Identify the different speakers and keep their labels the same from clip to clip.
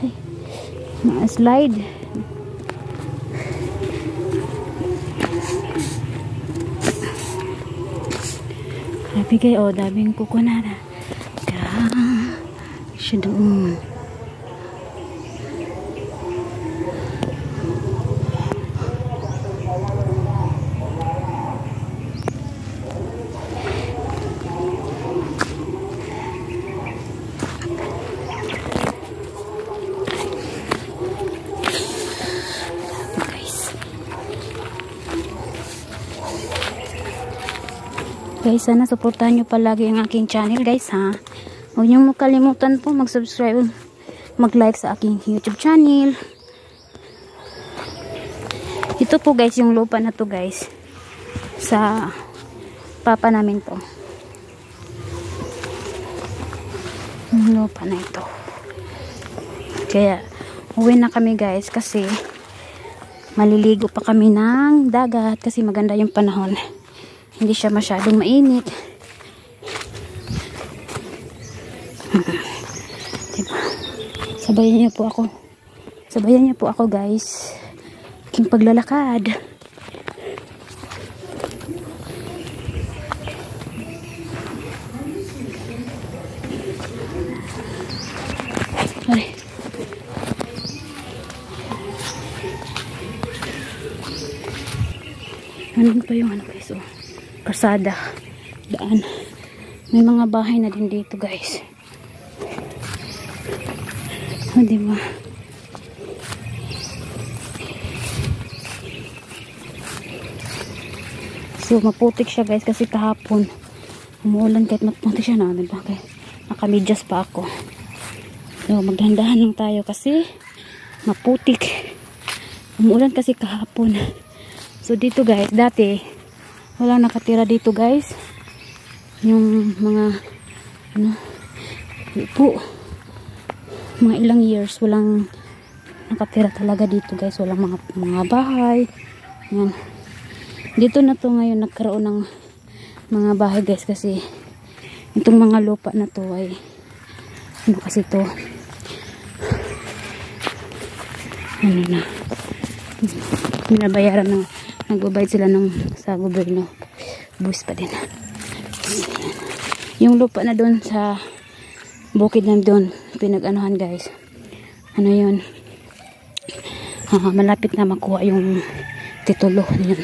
Speaker 1: Ay, mga slide. Grabe kayo, daming kukunara. Siya doon. Guys, sana suportahan nyo palagi ang aking channel guys ha. Huwag nyo makalimutan po mag-subscribe, mag-like sa aking YouTube channel. Ito po guys, yung lupa na to guys. Sa papa namin to. Yung lupa na ito. Kaya, uwi na kami guys kasi maliligo pa kami ng dagat kasi maganda yung panahon. Hindi siya masyadong mainit. Diba? Sabayan niyo po ako. Sabayan niyo po ako guys. Aking paglalakad. Ay. Ano pa yung ano guys, oh. Kasada, daan. May mga bahay na din dito guys. O diba? So maputik siya guys kasi kahapon umuulan kahit maputik siya na, diba? Kaya nakamidyas pa ako. So magdandahan lang tayo kasi maputik. Umuulan kasi kahapon. So dito guys, dati walang nakatira dito guys. Yung mga ano po, mga ilang years walang nakatira talaga dito guys. Walang mga bahay. Yan. Dito na to ngayon nagkaroon ng mga bahay guys kasi itong mga lupa na to ay ano kasi to ano na binabayaran ng nagbabayad sila sa gobyerno. Bus pa din. Yung lupa na doon sa bukid na doon pinag-anuhan guys. Ano yun? Malapit na makuha yung titulo. Yun.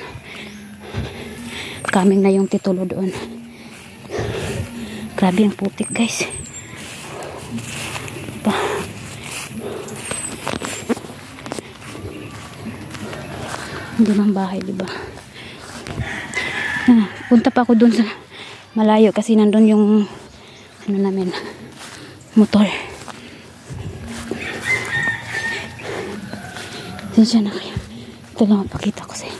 Speaker 1: Coming na yung titulo doon. Grabe ang putik guys. Pa. Hindi mang bahay, diba? Punta pa ako dun sa malayo kasi nandun yung ano namin, motor. Diyan na kayo. Ito lang mapakita ko sa'yo.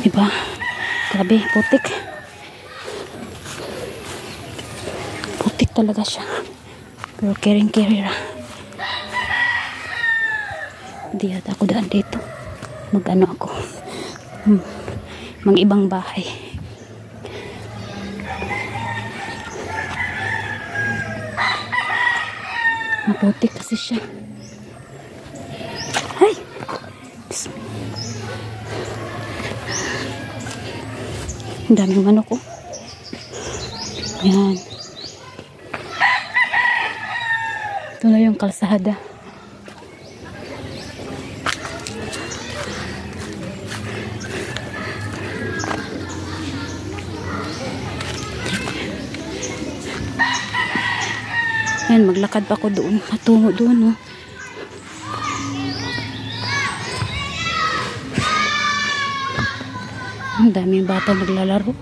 Speaker 1: Diba? Grabe, putik. Putik talaga siya. Pero caring-carrier. Hindi yata ako daan dito. Mag-ano ako. Mga ibang bahay. Maputik kasi siya. Ay! Ang daming manok ko. Yan. Ito na yung kalsada. Ayan, maglakad pa ako doon. Patungo doon, no. Ang daming bata naglalaro.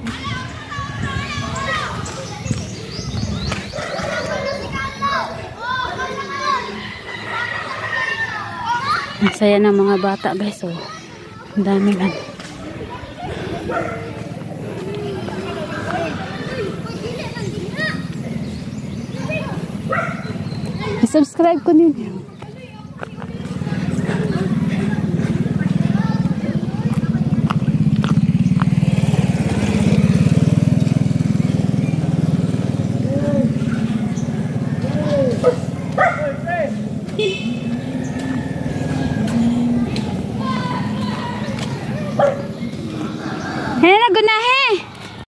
Speaker 1: Ang saya ng mga bata, guys. Oh. Ang dami man. Subscribe ko din.